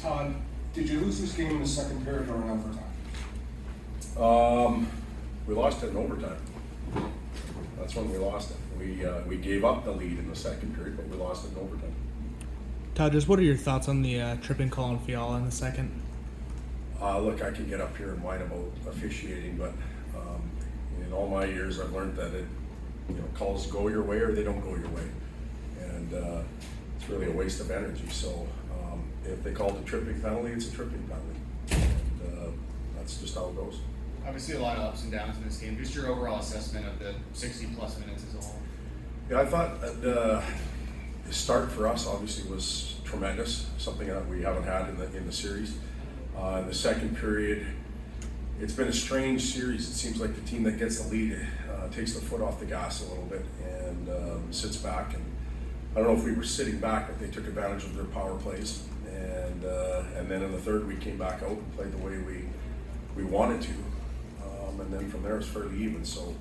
Todd, did you lose this game in the second period or in overtime? We lost it in overtime. That's when we lost it. We gave up the lead in the second period, but we lost it in overtime. Todd, just what are your thoughts on the tripping call on Fiala in the second? Look, I can get up here and whine about officiating, but in all my years, I've learned that calls go your way or they don't go your way, and it's really a waste of energy. So if they called a tripping penalty, it's a tripping penalty, and that's just how it goes. Obviously, a lot of ups and downs in this game. Just your overall assessment of the 60-plus minutes as a whole. Yeah, I thought the start for us obviously was tremendous, something that we haven't had in the series. In the second period, it's been a strange series. It seems like the team that gets the lead takes the foot off the gas a little bit and sits back. And I don't know if we were sitting back, but they took advantage of their power plays. And then in the third, we came back out and played the way we wanted to. And then from there, it's fairly even. So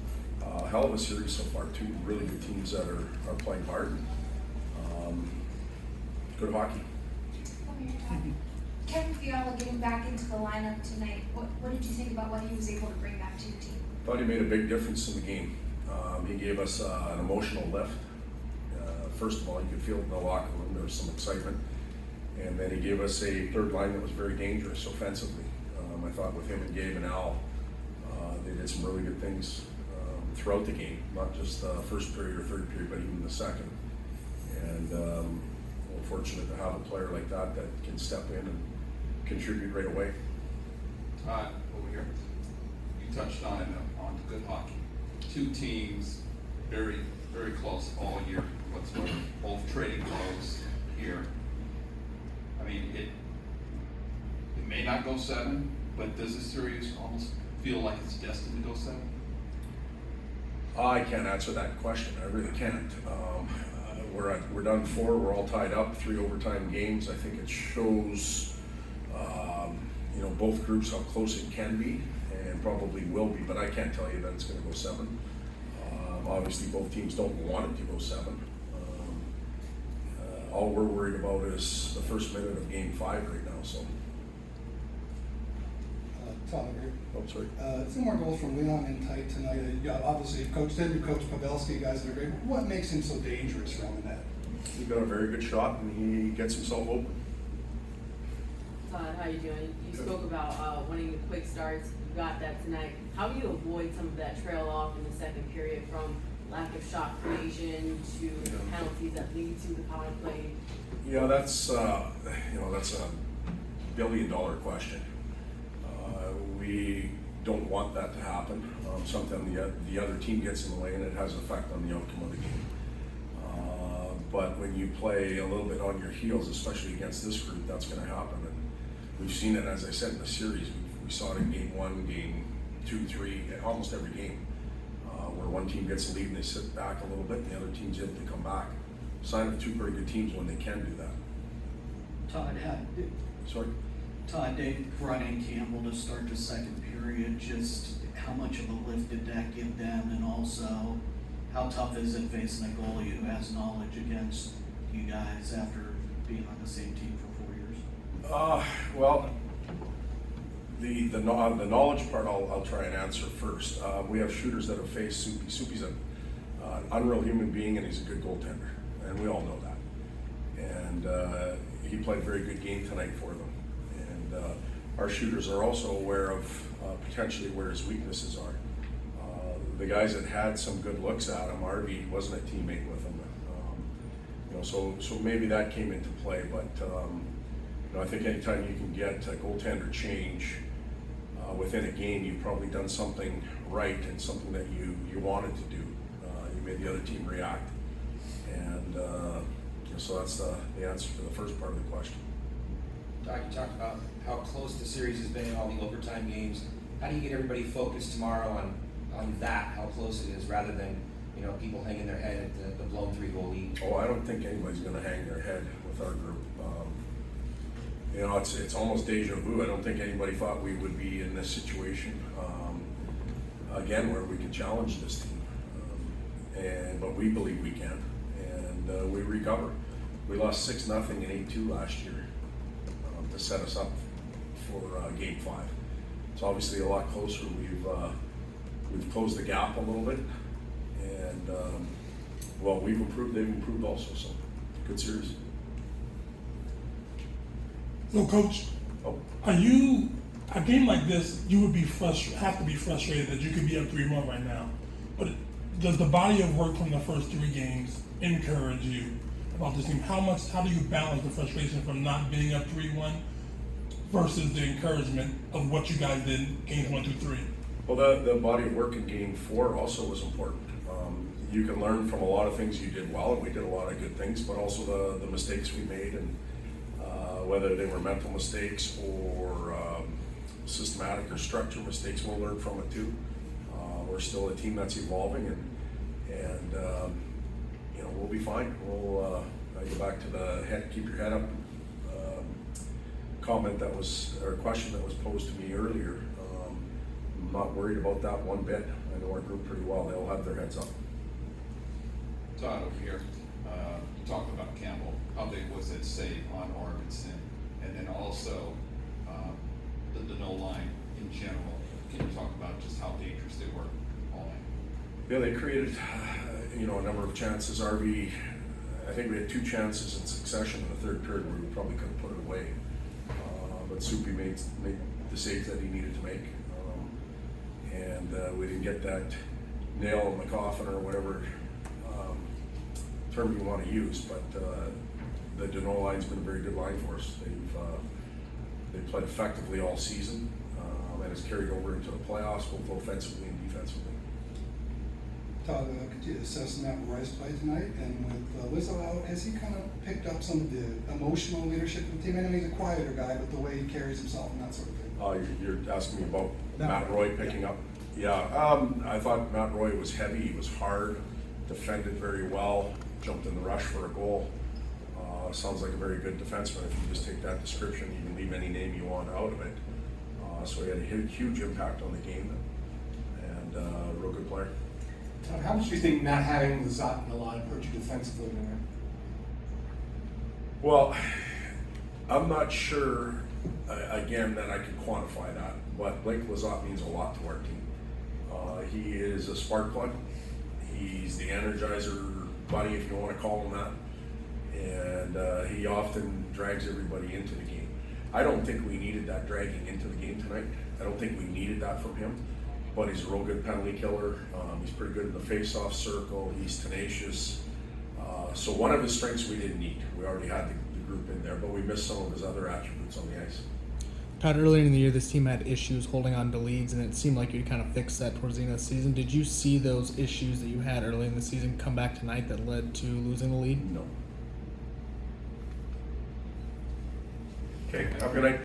hell of a series so far. Two really good teams that are playing hard. Good hockey. Kevin Fiala getting back into the lineup tonight, what did you think about what he was able to bring back to your team? Thought he made a big difference in the game. He gave us an emotional lift. First of all, you could feel it in the locker room. There was some excitement. And then he gave us a third line that was very dangerous offensively. I thought with him and Gabe and Al, they did some really good things throughout the game, not just the first period or third period, but even the second. And we're fortunate to have a player like that can step in and contribute right away. Todd, over here, you touched on good hockey. Two teams very, very close all year whatsoever, both trading blows here. I mean, it may not go 7, but does this series almost feel like it's destined to go 7? I can't answer that question. I really can't. We're done 4. We're all tied up. 3 overtime games. I think it shows, both groups how close it can be, and probably will be. But I can't tell you that it's going to go 7. Obviously, both teams don't want it to go 7. All we're worried about is the first minute of Game 5 right now. So. Todd, Oh, sorry. 2 more goals from Leon and Tight tonight. Obviously, you coached him, you coach Pavelski, guys that are great. What makes him so dangerous around the net? He's got a very good shot, and he gets himself open. Todd, how you doing? You spoke about winning the quick starts. You got that tonight. How do you avoid some of that trail off in the second period from lack of shot creation to penalties that lead to the power play? Yeah, that's a billion-dollar question. We don't want that to happen. Sometimes the other team gets in the way, and it has an effect on the outcome of the game. But when you play a little bit on your heels, especially against this group, that's going to happen. And we've seen it, as I said, in the series. We saw it in Game 1, Game 2, 3, almost every game, where one team gets a lead and they sit back a little bit, and the other team's able to come back. Sign of 2 very good teams when they can do that. Todd, Sorry? Todd, they brought in Campbell to start the second period. Just how much of a lift did that give them, and also how tough is it facing a goalie who has knowledge against you guys after being on the same team for 4 years? Well, the knowledge part I'll try and answer first. We have shooters that have faced Soupy. Soupy's an unreal human being, and he's a good goaltender, and we all know that. And he played a very good game tonight for them. And our shooters are also aware of potentially where his weaknesses are. The guys that had some good looks at him, Arby wasn't a teammate with him. So maybe that came into play. But I think anytime you can get a goaltender change within a game, you've probably done something right and something that you wanted to do. You made the other team react, and so that's the answer to the first part of the question. Doc, you talked about how close the series has been in all the overtime games. How do you get everybody focused tomorrow on that, how close it is, rather than people hanging their head at the blown 3-goal lead? Oh, I don't think anybody's going to hang their head with our group. It's almost deja vu. I don't think anybody thought we would be in this situation again where we can challenge this team, but we believe we can, and we recover. We lost 6-0 and 8-2 last year. to set us up for Game 5. It's obviously a lot closer. We've closed the gap a little bit, and well, we've improved. They've improved also. So good series. So, Coach, Oh, are you a game like this? You would be have to be frustrated that you could be up 3-1 right now. But does the body of work from the first 3 games encourage you about this team? How do you balance the frustration from not being up 3-1 versus the encouragement of what you guys did games 1 through 3? well, the body of work in Game 4 also was important. You can learn from a lot of things you did well, and we did a lot of good things, but also the mistakes we made, and whether they were mental mistakes or systematic or structure mistakes, we'll learn from it too. We're still a team that's evolving, and you know, we'll be fine. We'll I go back to the head, keep your head up comment that was, or question that was posed to me earlier. I'm not worried about that one bit. I know our group pretty well. They'll have their heads up. Todd, over here, you talked about Campbell. How big was that save on Orbison? And then also the no line in general. Can you talk about just how dangerous they were all night? Yeah, they created, you know, a number of chances. RV, I think we had 2 chances in succession in the third period where we probably could have put it away. But Soupy made the save that he needed to make. And we didn't get that nail in the coffin or whatever term you want to use, but the Deneau line's been a very good line for us. They've played effectively all season, and it's carried over into the playoffs, both offensively and defensively. Todd, could you assess Matt Roy's play tonight? And with Lizzo out, has he kind of picked up some of the emotional leadership of the team? I know he's a quieter guy, but the way he carries himself and that sort of thing. You're asking me about Matt Roy picking up? Yeah, I thought Matt Roy was heavy. He was hard, defended very well, jumped in the rush for a goal. Sounds like a very good defenseman if you just take that description. You can leave any name you want out of it. So he had a huge impact on the game, and a real good player. Todd, how much do you think not having Lazat in the line hurt you defensively tonight? Well, I'm not sure, again, that I can quantify that, but Blake Lazat means a lot to our team. He is a spark plug. He's the energizer buddy, if you want to call him that. And he often drags everybody into the game. I don't think we needed that dragging into the game tonight. I don't think we needed that from him. But he's a real good penalty killer. He's pretty good in the face-off circle. He's tenacious. So one of his strengths we didn't need. We already had the group in there, but we missed some of his other attributes on the ice. Todd, earlier in the year, this team had issues holding on to leads, and it seemed like you'd kind of fixed that towards the end of the season. Did you see those issues that you had early in the season come back tonight that led to losing the lead? No. Okay, have a good night.